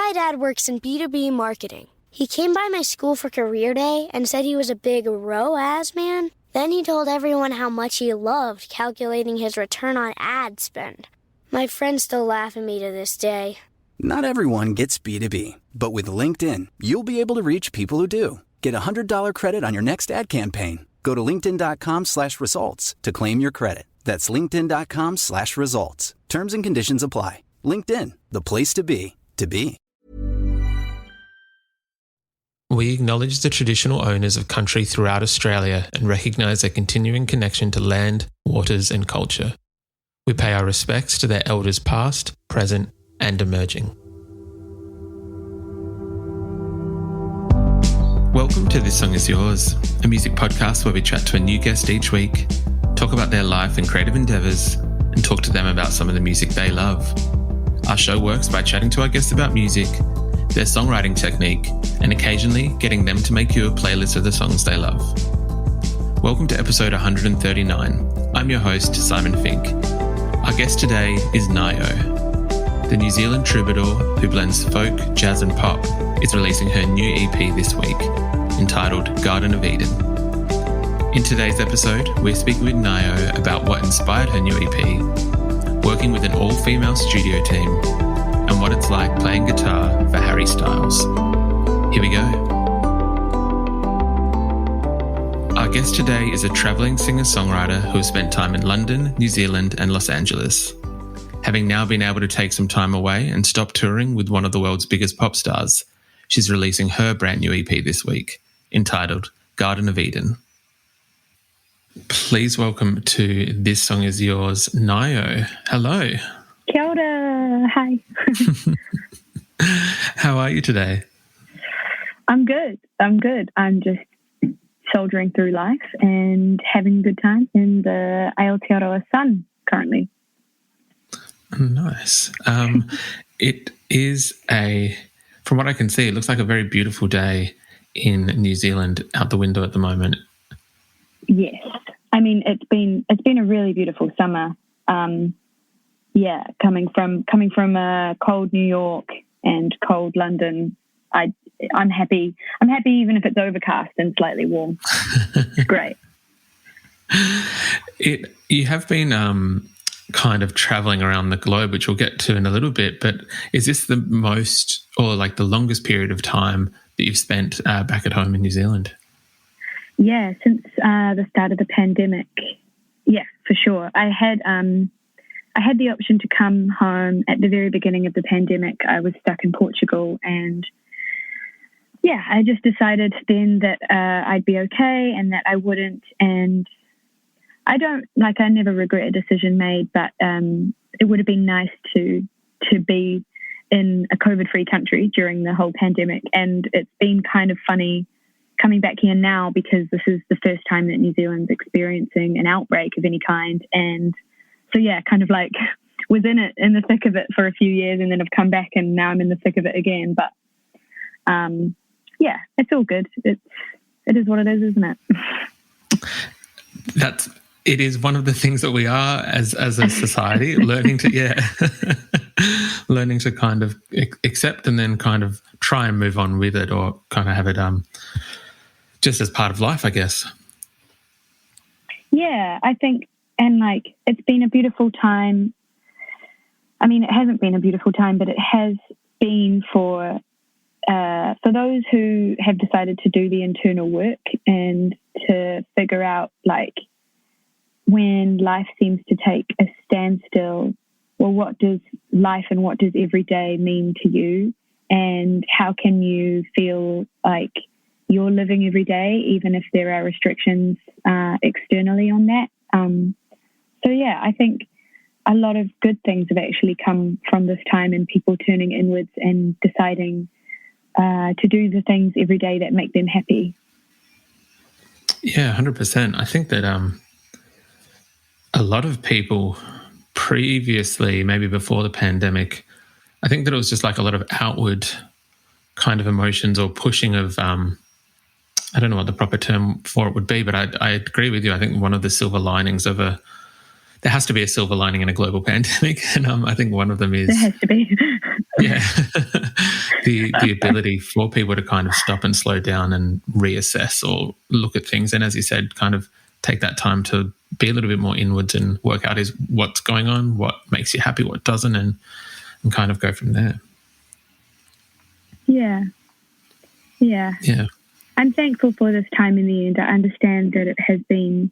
My dad works in B2B marketing. He came by my school for career day and said he was a big ROAS man. Then he told everyone how much he loved calculating his return on ad spend. My friends still laugh at me to this day. Not everyone gets B2B, but with LinkedIn, you'll be able to reach people who do. Get a $100 credit on your next ad campaign. Go to linkedin.com/results to claim your credit. That's linkedin.com/results. Terms and conditions apply. LinkedIn, the place to be, to be. We acknowledge the traditional owners of country throughout Australia and recognise their continuing connection to land, waters and culture. We pay our respects to their elders past, present and emerging. Welcome to This Song Is Yours, a music podcast where we chat to a new guest each week, talk about their life and creative endeavours, and talk to them about some of the music they love. Our show works by chatting to our guests about music, their songwriting technique, and occasionally getting them to make you a playlist of the songs they love. Welcome to episode 139. I'm your host, Simon Fink. Our guest today is Nayo. The New Zealand troubadour who blends folk, jazz and pop is releasing her new EP this week, entitled Garden of Eden. In today's episode, we're speaking with Nayo about what inspired her new EP, working with an all-female studio team, and what it's like playing guitar for Harry Styles. Here we go. Our guest today is a travelling singer-songwriter who has spent time in London, New Zealand and Los Angeles. Having now been able to take some time away and stop touring with one of the world's biggest pop stars, she's releasing her brand new EP this week, entitled Garden of Eden. Please welcome to This Song Is Yours, Nayo. Hello. Kia ora. Hi. How are you today? I'm good. I'm just soldiering through life and having a good time in the Aotearoa sun currently. Nice. It is from what I can see, it looks like a very beautiful day in New Zealand out the window at the moment. Yes. I mean, it's been a really beautiful summer. Coming from cold New York and cold London, I'm happy. I'm happy even if it's overcast and slightly warm. It's great. You have been kind of traveling around the globe, which we'll get to in a little bit, but is this the most or like the longest period of time that you've spent back at home in New Zealand? Yeah, since the start of the pandemic. Yeah, for sure. I had the option to come home at the very beginning of the pandemic. I was stuck in Portugal and I just decided then that I'd be okay and that I wouldn't. And I never regret a decision made, but it would have been nice to be in a COVID-free country during the whole pandemic. And it's been kind of funny coming back here now because this is the first time that New Zealand's experiencing an outbreak of any kind. And so, kind of like was in the thick of it for a few years and then I've come back and now I'm in the thick of it again. But it's all good. It is what it is, isn't it? It is one of the things that we are as a society learning to kind of accept and then kind of try and move on with it or kind of have it just as part of life, I guess. Yeah, I think, and it's been a beautiful time. I mean, it hasn't been a beautiful time, but it has been for those who have decided to do the internal work and to figure out when life seems to take a standstill, well, what does life and what does every day mean to you? And how can you feel like you're living every day, even if there are restrictions externally on that? I think a lot of good things have actually come from this time and people turning inwards and deciding to do the things every day that make them happy. Yeah, 100%. I think that a lot of people previously, maybe before the pandemic, I think that it was just like a lot of outward kind of emotions or pushing of, I don't know what the proper term for it would be, but I agree with you. I think one of the silver linings of there has to be a silver lining in a global pandemic. And I think one of them is... There has to be. Yeah. the ability for people to kind of stop and slow down and reassess or look at things, and as you said, kind of take that time to be a little bit more inwards and work out is what's going on, what makes you happy, what doesn't, and kind of go from there. Yeah. I'm thankful for this time in the end. I understand that it has been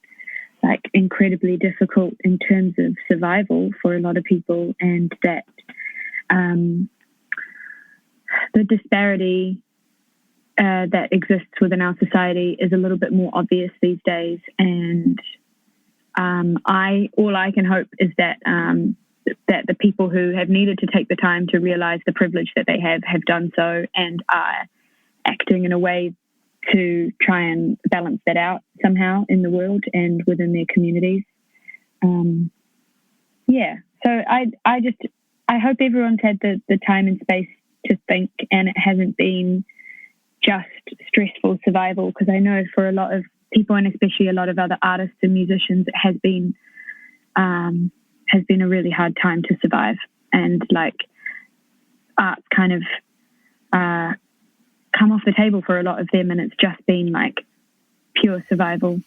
like incredibly difficult in terms of survival for a lot of people, and that the disparity that exists within our society is a little bit more obvious these days. And all I can hope is that that the people who have needed to take the time to realise the privilege that they have done so, and are acting in a way to try and balance that out somehow in the world and within their communities. So I hope everyone's had the time and space to think, and it hasn't been just stressful survival, because I know for a lot of people, and especially a lot of other artists and musicians, it has been a really hard time to survive, and like art's kind of come off the table for a lot of them, and it's just been like pure survival.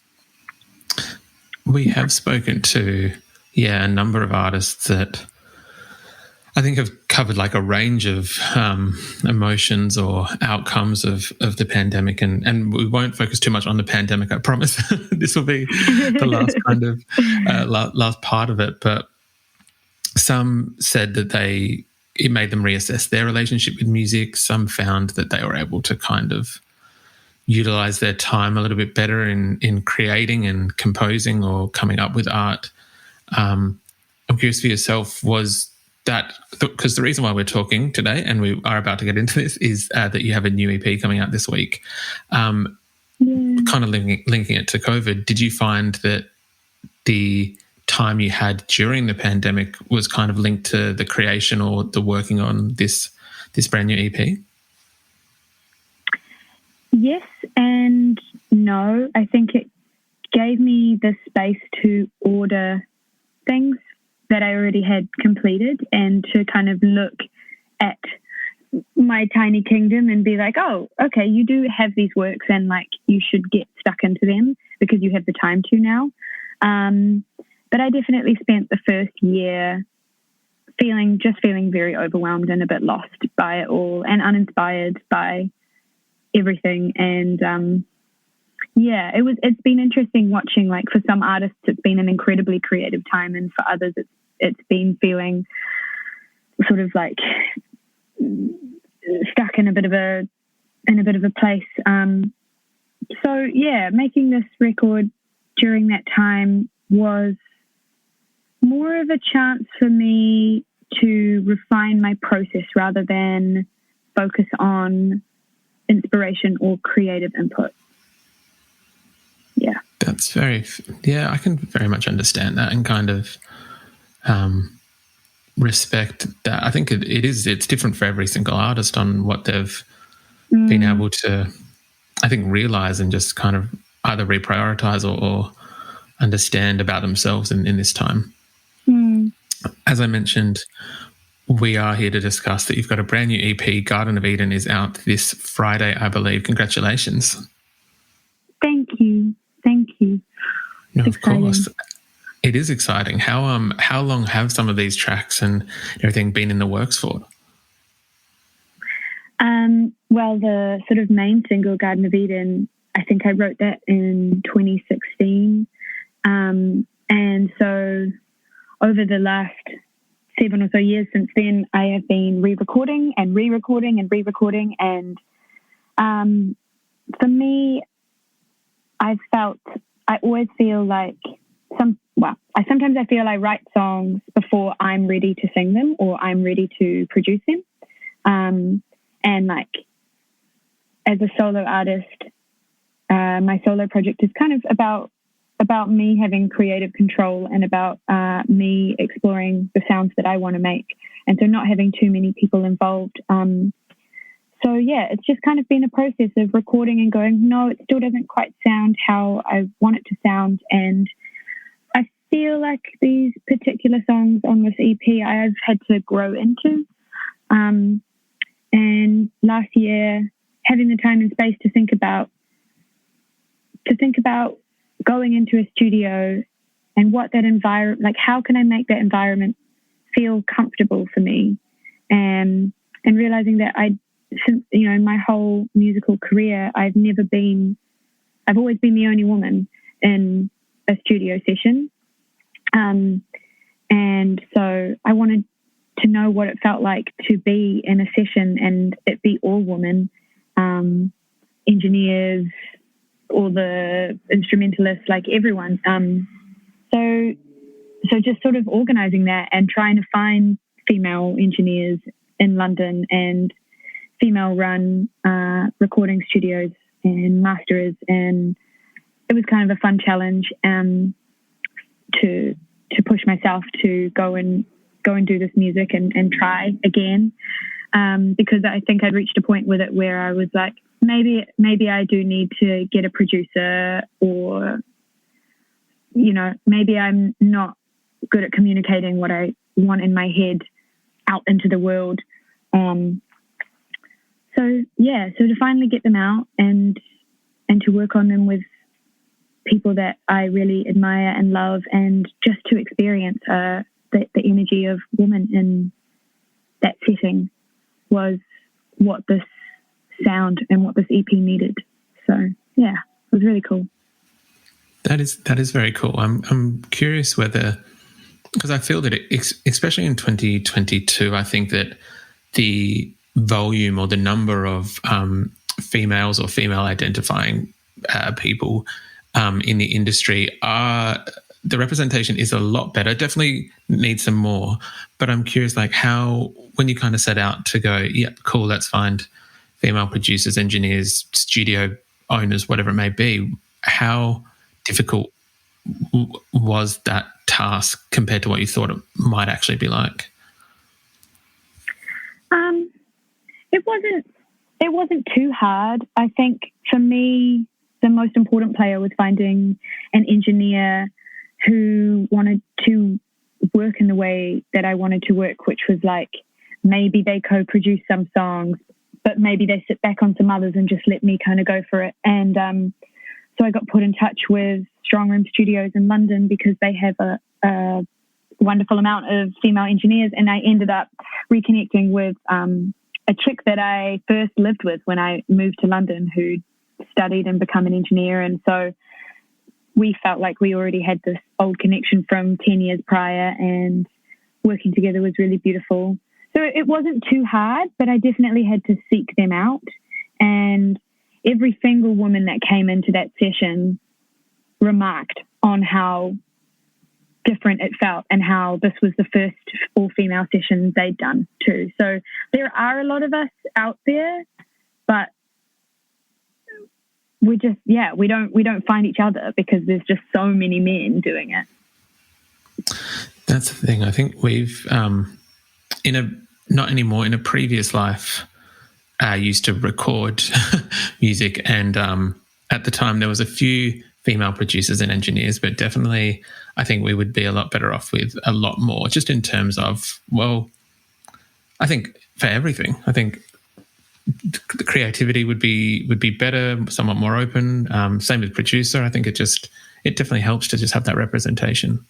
We have spoken to a number of artists that I think have covered like a range of emotions or outcomes of the pandemic, and we won't focus too much on the pandemic, I promise. This will be the last kind of last part of it. But some said that it made them reassess their relationship with music. Some found that they were able to kind of utilize their time a little bit better in creating and composing or coming up with art. I'm curious for yourself, was that, because the reason why we're talking today, and we are about to get into this, is that you have a new EP coming out this week. Kind of linking it to COVID, did you find that the time you had during the pandemic was kind of linked to the creation or the working on this brand new EP? Yes and no. I think it gave me the space to order things that I already had completed, and to kind of look at my tiny kingdom and be like, oh, okay, you do have these works, and like you should get stuck into them because you have the time to now. But I definitely spent the first year feeling very overwhelmed and a bit lost by it all, and uninspired by everything. And it's been interesting watching, like, for some artists it's been an incredibly creative time, and for others it's been feeling sort of like stuck in a bit of a place. Making this record during that time was more of a chance for me to refine my process rather than focus on inspiration or creative input. Yeah. That's I can very much understand that, and kind of respect that. I think it's different for every single artist on what they've been able to, I think, realize and just kind of either reprioritize or understand about themselves in this time. As I mentioned, we are here to discuss that you've got a brand new EP. Garden of Eden is out this Friday, I believe. Congratulations. Thank you. No, of course. It is exciting. How long have some of these tracks and everything been in the works for? Well, the sort of main single, Garden of Eden, I think I wrote that in 2016. And so over the last 7 or so years since then, I have been re-recording. And for me, I always feel like sometimes I feel I write songs before I'm ready to sing them or I'm ready to produce them. And like, as a solo artist, my solo project is kind of about me having creative control and about me exploring the sounds that I want to make. And so not having too many people involved. It's just kind of been a process of recording and going, no, it still doesn't quite sound how I want it to sound. And I feel like these particular songs on this EP I've had to grow into. last year, having the time and space to think about going into a studio and what that environment, like how can I make that environment feel comfortable for me, and realizing that since, you know, in my whole musical career, I've always been the only woman in a studio session. And so I wanted to know what it felt like to be in a session and it be all women, engineers, all the instrumentalists, like everyone. So just sort of organising that and trying to find female engineers in London and female-run recording studios and masterers, and it was kind of a fun challenge to push myself to go and do this music and try again, because I think I'd reached a point with it where I was like, maybe I do need to get a producer, or, you know, maybe I'm not good at communicating what I want in my head out into the world. So to finally get them out and to work on them with people that I really admire and love, and just to experience the energy of women in that setting was what this sound and what this EP needed. So yeah, it was really cool. That is very cool. I'm curious whether, because I feel that especially in 2022, I think that the volume or the number of females or female identifying people in the industry the representation is a lot better. Definitely needs some more, but I'm curious, like, how, when you kind of set out to go, yeah, cool, let's find female producers, engineers, studio owners, whatever it may be, how difficult was that task compared to what you thought it might actually be like? It wasn't too hard. I think for me, the most important player was finding an engineer who wanted to work in the way that I wanted to work, which was like, maybe they co-produce some songs, but maybe they sit back on some others and just let me kind of go for it. And so I got put in touch with Strong Room Studios in London because they have a wonderful amount of female engineers, and I ended up reconnecting with a chick that I first lived with when I moved to London, who studied and become an engineer. And so we felt like we already had this old connection from 10 years prior, and working together was really beautiful. So it wasn't too hard, but I definitely had to seek them out. And every single woman that came into that session remarked on how different it felt and how this was the first all-female session they'd done too. So there are a lot of us out there, but we just, we don't find each other because there's just so many men doing it. That's the thing. I think we've not anymore, in a previous life, I used to record music, and at the time there was a few female producers and engineers, but definitely I think we would be a lot better off with a lot more, just in terms of, well, I think for everything. I think the creativity would be better, somewhat more open. Same with producer. I think it definitely helps to just have that representation.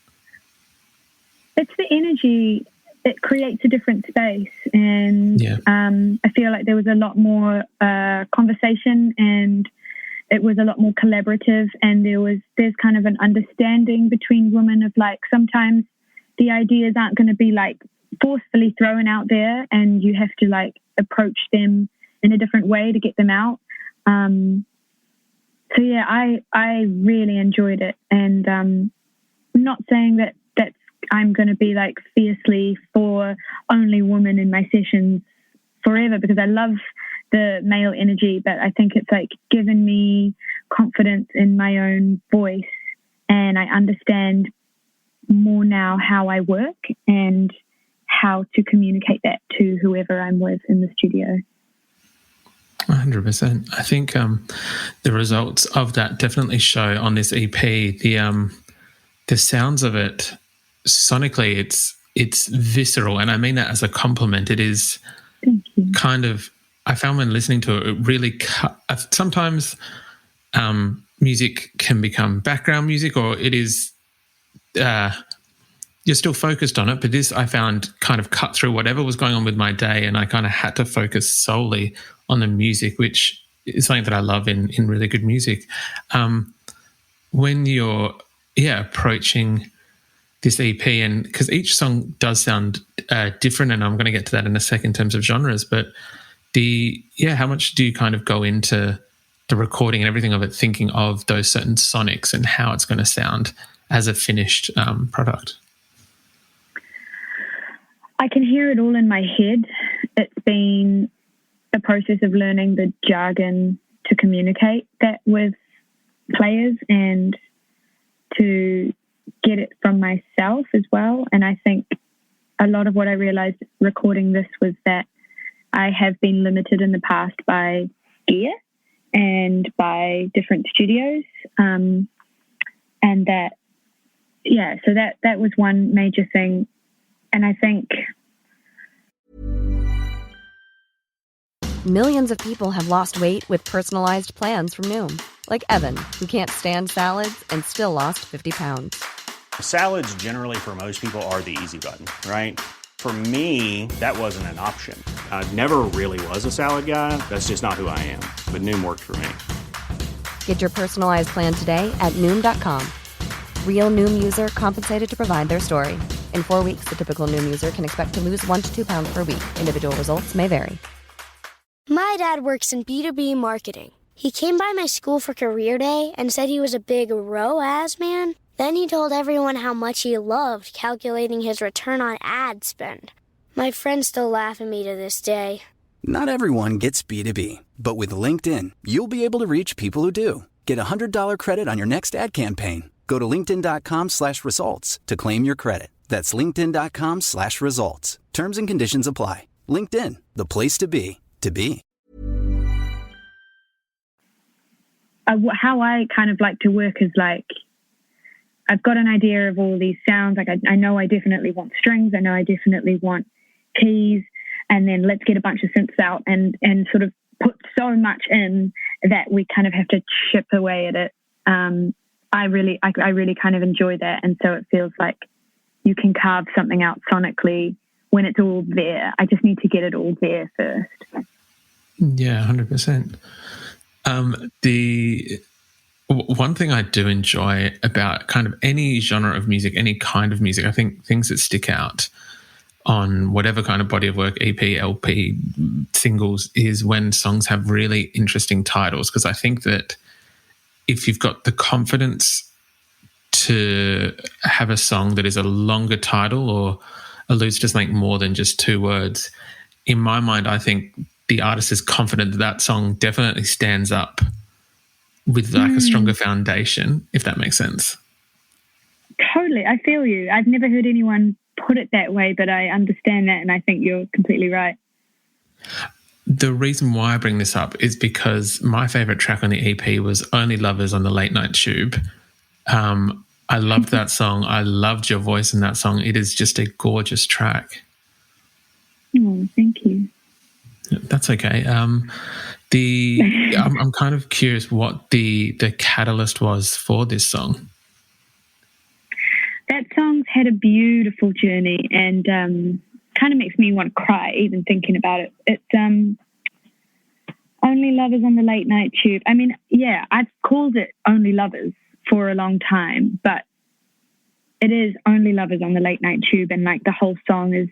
It's the energy. It creates a different space, and I feel like there was a lot more conversation, and it was a lot more collaborative, and there's kind of an understanding between women of, like, sometimes the ideas aren't going to be like forcefully thrown out there, and you have to like approach them in a different way to get them out. So yeah, I really enjoyed it, and I'm not saying that I'm going to be like fiercely for only women in my sessions forever, because I love the male energy, but I think it's like given me confidence in my own voice, and I understand more now how I work and how to communicate that to whoever I'm with in the studio. 100%. I think the results of that definitely show on this EP. The sounds of it, sonically, it's visceral, and I mean that as a compliment. It is kind of I found when listening to it really sometimes music can become background music, or it is you're still focused on it, but this I found kind of cut through whatever was going on with my day, and I kind of had to focus solely on the music, which is something that I love in really good music. When you're approaching this EP, and because each song does sound different, and I'm going to get to that in a second in terms of genres, but how much do you kind of go into the recording and everything of it thinking of those certain sonics and how it's going to sound as a finished product? I can hear it all in my head. It's been a process of learning the jargon to communicate that with players and to get it from myself as well. And I think a lot of what I realized recording this was that I have been limited in the past by gear and by different studios. And that, so that was one major thing. And I think millions of people have lost weight with personalized plans from Noom. Like Evan, who can't stand salads and still lost 50 pounds. Salads generally for most people are the easy button, right? For me, that wasn't an option. I never really was a salad guy. That's just not who I am. But Noom worked for me. Get your personalized plan today at Noom.com. Real Noom user compensated to provide their story. In 4 weeks, the typical Noom user can expect to lose 1 to 2 pounds per week. Individual results may vary. My dad works in B2B marketing. He came by my school for career day and said he was a big ROAS man. Then he told everyone how much he loved calculating his return on ad spend. My friends still laugh at me to this day. Not everyone gets B2B, but with LinkedIn, you'll be able to reach people who do. Get a $100 credit on your next ad campaign. Go to linkedin.com/results to claim your credit. That's linkedin.com/results. Terms and conditions apply. LinkedIn, the place to be, to be. How I kind of like to work is like, I've got an idea of all these sounds. Like I know I definitely want strings. I know I definitely want keys. And then let's get a bunch of synths out and sort of put so much in that we kind of have to chip away at it. I really kind of enjoy that. And so it feels like you can carve something out sonically when it's all there. I just need to get it all there first. Yeah, 100%. The one thing I do enjoy about kind of any genre of music, any kind of music, I think things that stick out on whatever kind of body of work, EP, LP, singles, is when songs have really interesting titles. Because I think that if you've got the confidence to have a song that is a longer title or alludes to something more than just 2 words, in my mind, I think the artist is confident that that song definitely stands up with like a stronger foundation, if that makes sense. Totally. I feel you. I've never heard anyone put it that way, but I understand that, and I think you're completely right. The reason why I bring this up is because my favourite track on the EP was Only Lovers on the Late Night Tube. I loved that song. I loved your voice in that song. It is just a gorgeous track. Oh, thank you. That's okay. I'm kind of curious what the catalyst was for this song. That song's had a beautiful journey and kind of makes me want to cry even thinking about it. It's Only Lovers on the Late Night Tube. I mean, yeah, I've called it Only Lovers for a long time, but it is Only Lovers on the Late Night Tube, and like the whole song is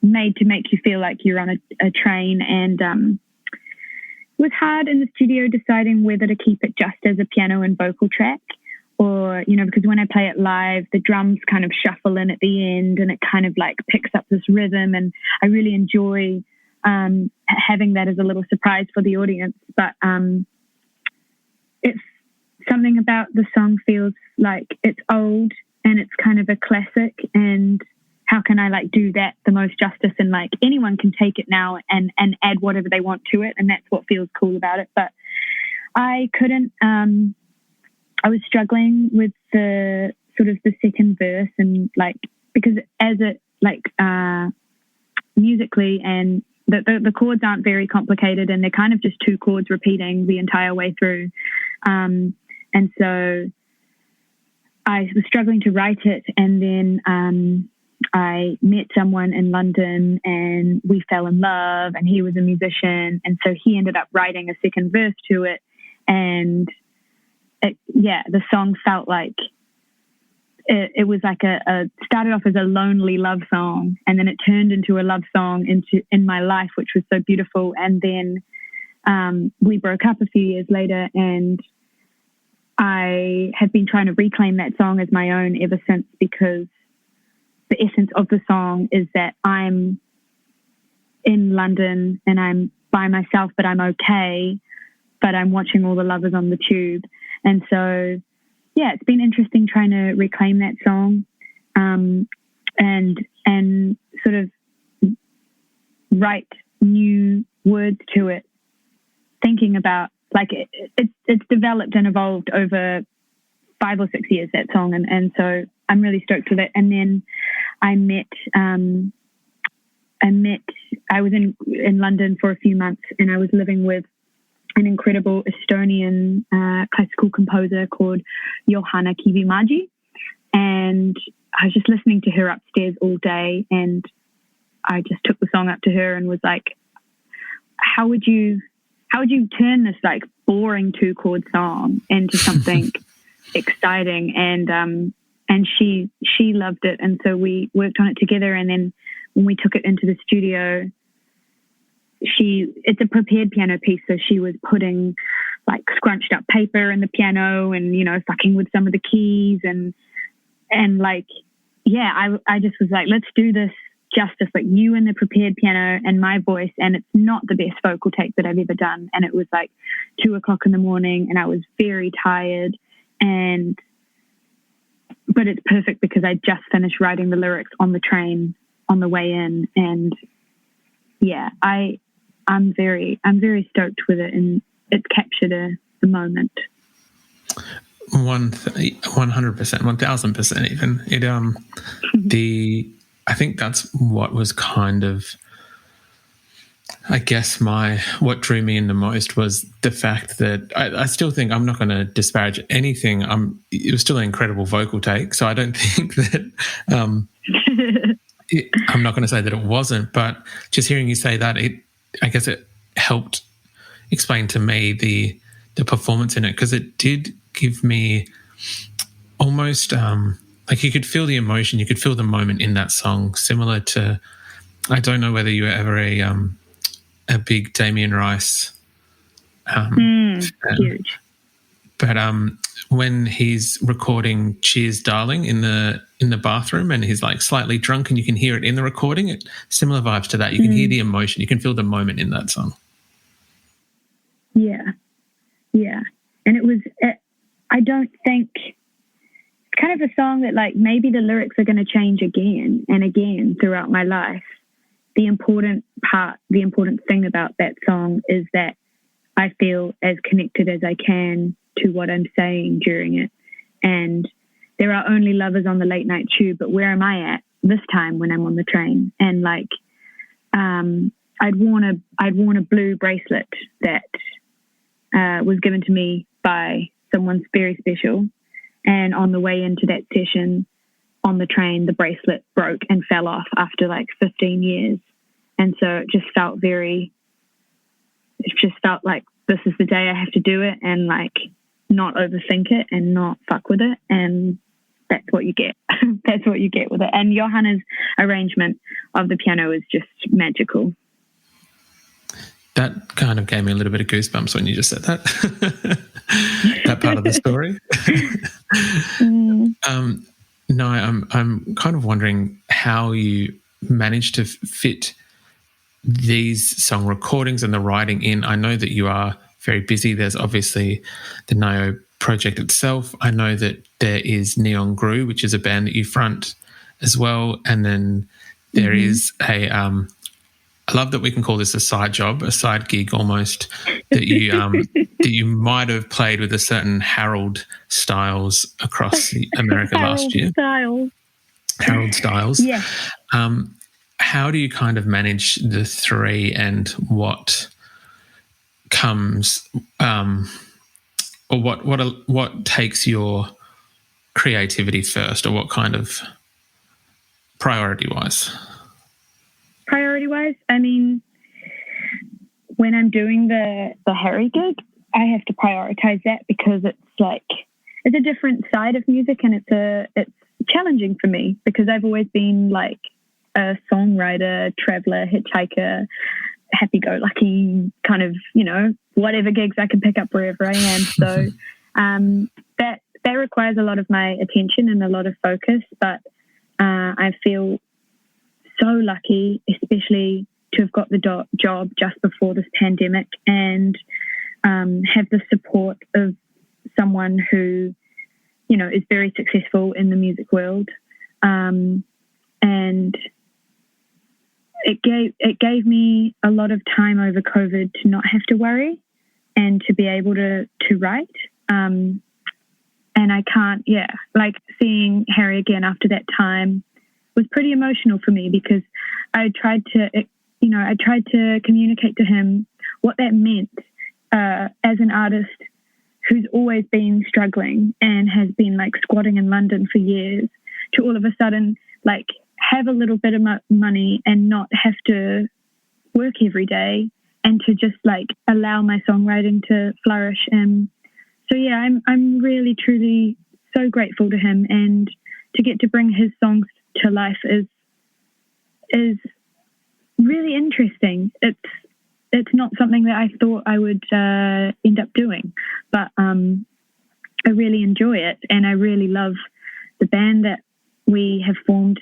made to make you feel like you're on a train. And it was hard in the studio deciding whether to keep it just as a piano and vocal track, or, you know, because when I play it live, the drums kind of shuffle in at the end and it kind of like picks up this rhythm, and I really enjoy having that as a little surprise for the audience. But it's something about the song feels like it's old and it's kind of a classic, and how can I like do that the most justice, and like anyone can take it now and add whatever they want to it, and that's what feels cool about it. But I couldn't I was struggling with the sort of the second verse, and like, because as it like musically and the chords aren't very complicated, and they're kind of just two chords repeating the entire way through. And so I was struggling to write it, and then I met someone in London and we fell in love, and he was a musician, and so he ended up writing a second verse to it. And the song felt like it was like started off as a lonely love song, and then it turned into a love song in my life, which was so beautiful. And then we broke up a few years later, and I have been trying to reclaim that song as my own ever since, because the essence of the song is that I'm in London and I'm by myself, but I'm okay, but I'm watching all the lovers on the tube. And so, yeah, it's been interesting trying to reclaim that song, and sort of write new words to it, thinking about, like, it's developed and evolved over 5 or 6 years, that song. And so I'm really stoked with it. And then I was in London for a few months, and I was living with an incredible Estonian classical composer called Johanna Kivimägi. And I was just listening to her upstairs all day, and I just took the song up to her and was like, how would you turn this like boring 2-chord song into something exciting? And she loved it, and so we worked on it together. And then when we took it into the studio, it's a prepared piano piece, so she was putting like scrunched up paper in the piano, and fucking with some of the keys, and like, yeah, I just was like, let's do this justice, like you and the prepared piano and my voice. And it's not the best vocal take that I've ever done, and it was like 2:00 in the morning, and I was very tired, but it's perfect because I just finished writing the lyrics on the train on the way in, and yeah, I'm very stoked with it, and it's captured a moment. 100%, 1000% even. It I think that's what was kind of, I guess, what drew me in the most was the fact that I still think, I'm not going to disparage anything. It was still an incredible vocal take, so I don't think that I'm not going to say that it wasn't, but just hearing you say that, I guess it helped explain to me the performance in it, because it did give me almost like you could feel the emotion, you could feel the moment in that song, similar to, I don't know whether you were ever a big Damien Rice fan, huge. But when he's recording Cheers Darling in the bathroom, and he's like slightly drunk, and you can hear it in the recording, similar vibes to that. You can hear the emotion, you can feel the moment in that song. Yeah. And it was, I don't think, it's kind of a song that, like, maybe the lyrics are going to change again and again throughout my life. The important thing about that song is that I feel as connected as I can to what I'm saying during it. And there are only lovers on the late night tube, but where am I at this time when I'm on the train? And like, I'd worn a blue bracelet that was given to me by someone very special. And on the way into that session on the train, the bracelet broke and fell off after like 15 years. And so it just felt like this is the day I have to do it, and like not overthink it and not fuck with it. And that's what you get. That's what you get with it. And Johanna's arrangement of the piano is just magical. That kind of gave me a little bit of goosebumps when you just said that. That part of the story. No, I'm kind of wondering how you managed to fit these song recordings and the writing in. I know that you are very busy. There's obviously the Nio project itself. I know that there is Neon Grew, which is a band that you front as well. And then there is I love that we can call this a side job, a side gig almost, that you that you might have played with a certain Harold Styles across America last year. Harold Styles. Yeah. how do you kind of manage the three, and what comes, or what takes your creativity first, or what kind of priority-wise? Priority-wise, I mean, when I'm doing the Harry gig, I have to prioritize that because it's a different side of music, and it's challenging for me because I've always been like a songwriter, traveler, hitchhiker, happy-go-lucky kind of, whatever gigs I can pick up wherever I am. So that requires a lot of my attention and a lot of focus, but I feel so lucky, especially to have got the job just before this pandemic and have the support of someone who, is very successful in the music world. And it gave me a lot of time over COVID to not have to worry and to be able to write. And I can't, seeing Harry again after that time was pretty emotional for me because I tried to communicate to him what that meant as an artist who's always been struggling and has been squatting in London for years to all of a sudden have a little bit of money and not have to work every day and to just allow my songwriting to flourish. And so yeah, I'm really truly so grateful to him, and to get to bring his songs to life is really interesting. It's not something that I thought I would end up doing, but I really enjoy it, and I really love the band that we have formed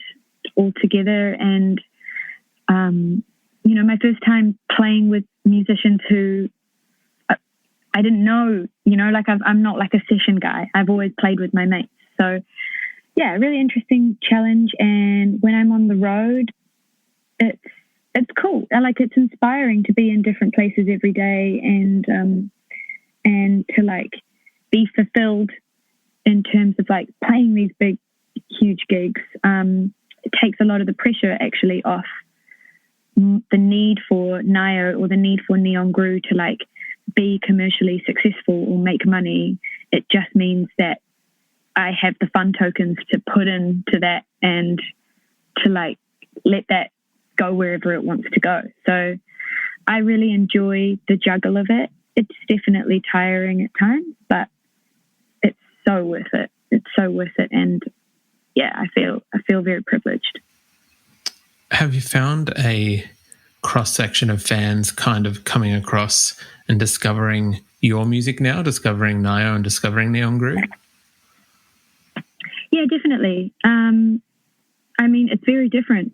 all together. And my first time playing with musicians who I didn't know, I'm not like a session guy. I've always played with my mates. So yeah, really interesting challenge. And when I'm on the road, it's cool. It's inspiring to be in different places every day and to be fulfilled in terms of playing these big, huge gigs. It takes a lot of the pressure actually off the need for Nio or the need for Neon Grew to be commercially successful or make money. It just means that I have the fun tokens to put into that and to let that go wherever it wants to go. So I really enjoy the juggle of it. It's definitely tiring at times, but it's so worth it. It's so worth it. And yeah, I feel very privileged. Have you found a cross-section of fans kind of coming across and discovering your music now, discovering Nio and discovering Neon Grew? Yeah, definitely. I mean, it's very different,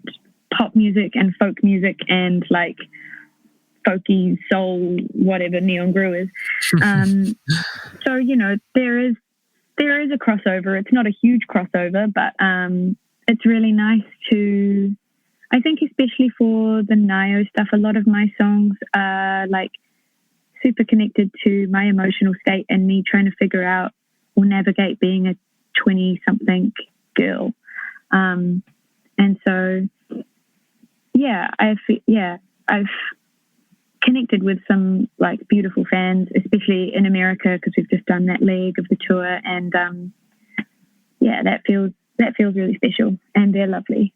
pop music and folk music and folky soul, whatever Neon Grew is. So, there is a crossover. It's not a huge crossover, but it's really nice to, I think especially for the Nio stuff, a lot of my songs are super connected to my emotional state and me trying to figure out or navigate being a 20-something girl. And so, yeah, I've connected with some beautiful fans, especially in America, because we've just done that leg of the tour, and that feels really special, and they're lovely.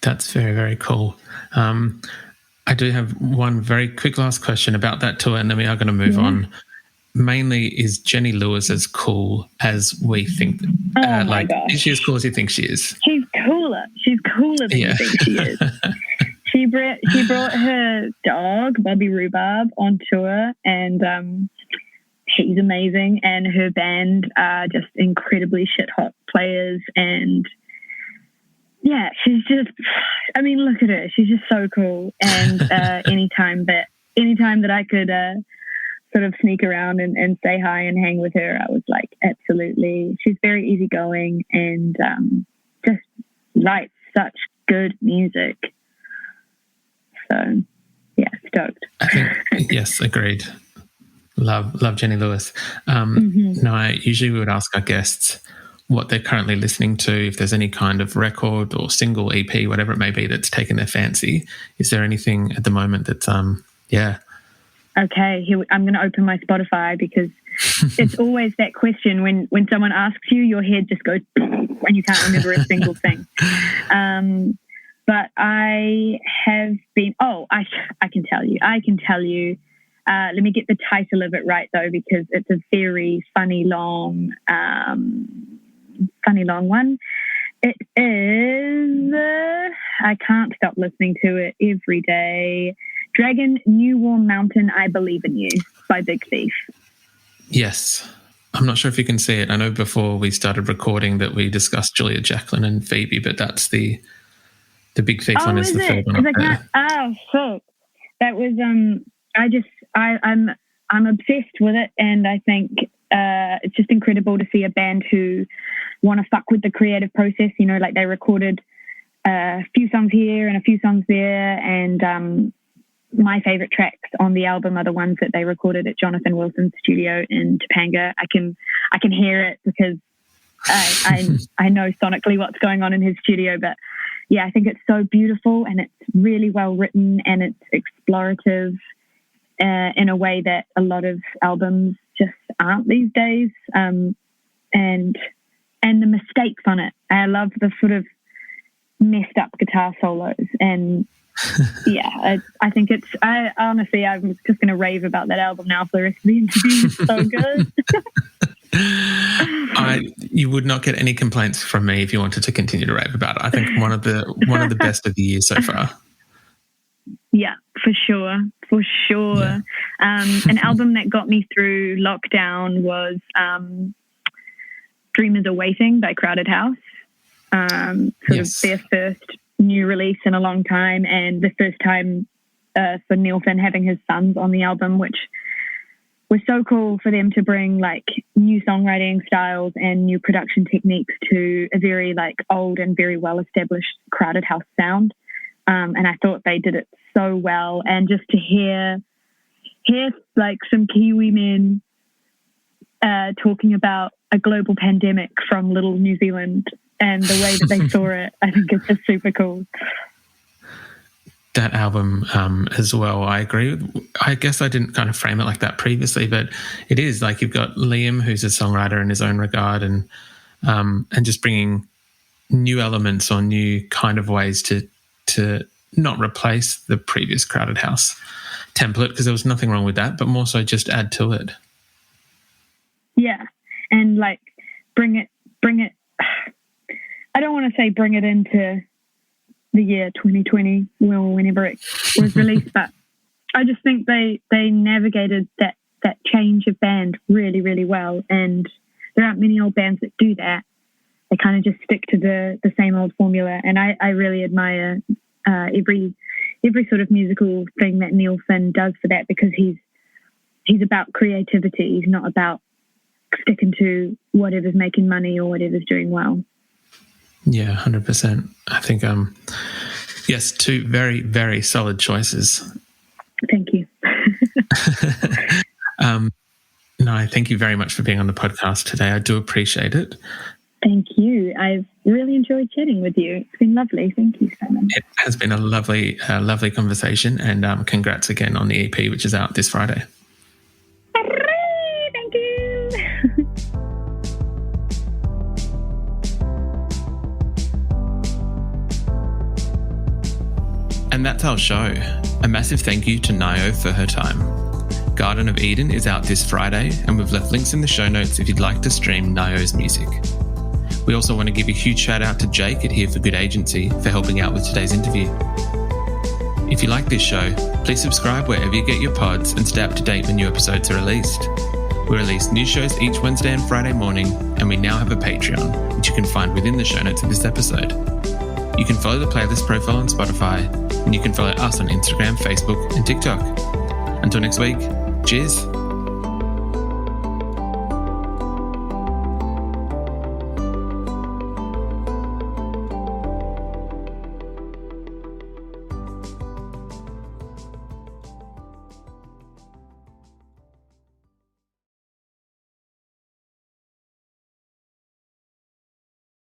That's very, very cool. I do have one very quick last question about that tour, and then we are going to move on. Mainly, is Jenny Lewis as cool as we think? Oh my gosh. Is she as cool as you think she is? She's cooler. She's cooler than you think she is. She brought her dog, Bobby Rhubarb, on tour, and he's amazing. And her band are just incredibly shit-hot players. And yeah, she's just, I mean, look at her. She's just so cool. And anytime that I could sort of sneak around and say hi and hang with her, I was absolutely. She's very easygoing and just writes such good music. So, yeah, stoked. I think, yes, agreed. Love Jenny Lewis. Now, usually we would ask our guests, what they're currently listening to, if there's any kind of record or single, EP, whatever it may be that's taken their fancy. Is there anything at the moment that's, Okay, I'm going to open my Spotify because it's always that question when someone asks you, your head just goes and you can't remember a single thing. But I have been, I can tell you. Let me get the title of it right, though, because it's a very funny, long one. It is, I can't stop listening to it every day. Dragon, New Warm Mountain, I Believe in You by Big Thief. Yes. I'm not sure if you can see it. I know before we started recording that we discussed Julia Jacqueline and Phoebe, but that's the Big Thief one is the third one up there. Oh, shit. That was, I'm obsessed with it, and I think it's just incredible to see a band who want to fuck with the creative process. You know, like they recorded a few songs here and a few songs there, and my favorite tracks on the album are the ones that they recorded at Jonathan Wilson's studio in Topanga. I can hear it because I know sonically what's going on in his studio, but yeah, I think it's so beautiful and it's really well written and it's explorative in a way that a lot of albums just aren't these days. And the mistakes on it. I love the sort of messed up guitar solos, and yeah, I think I honestly, I'm just going to rave about that album now for the rest of the interview. It's so good. You would not get any complaints from me if you wanted to continue to rave about it. I think one of the best of the year so far. Yeah, for sure. Yeah. An album that got me through lockdown was Dreamers Are Waiting by Crowded House. Sort of their first new release in a long time, and the first time for Neil Finn having his sons on the album, which was so cool for them to bring like new songwriting styles and new production techniques to a very like old and very well established Crowded House sound. And I thought they did it so well, and just to hear like some Kiwi men talking about a global pandemic from little New Zealand and the way that they saw it, I think it's just super cool. That album as well, I agree with. I guess I didn't kind of frame it like that previously, but it is like you've got Liam, who's a songwriter in his own regard, and just bringing new elements or new kind of ways to not replace the previous Crowded House template, because there was nothing wrong with that, but more so just add to it. Yeah, and like bring it. I don't want to say bring it into the year 2020, whenever it was released, but I just think they navigated that change of band really, really well, and there aren't many old bands that do that. They kind of just stick to the same old formula, and I really admire every sort of musical thing that Neil Finn does for that, because he's about creativity. He's not about sticking to whatever's making money or whatever's doing well. Yeah, 100%. I think, yes, two very, very solid choices. Thank you. No, thank you very much for being on the podcast today. I do appreciate it. Thank you. I've really enjoyed chatting with you. It's been lovely. Thank you so much. It has been a lovely conversation, and congrats again on the EP, which is out this Friday. Thank you. And that's our show. A massive thank you to Nayo for her time. Garden of Eden is out this Friday, and we've left links in the show notes if you'd like to stream Nayo's music. We also want to give a huge shout out to Jake at Here for Good Agency for helping out with today's interview. If you like this show, please subscribe wherever you get your pods and stay up to date when new episodes are released. We release new shows each Wednesday and Friday morning, and we now have a Patreon, which you can find within the show notes of this episode. You can follow the playlist profile on Spotify, and you can follow us on Instagram, Facebook, and TikTok. Until next week, cheers.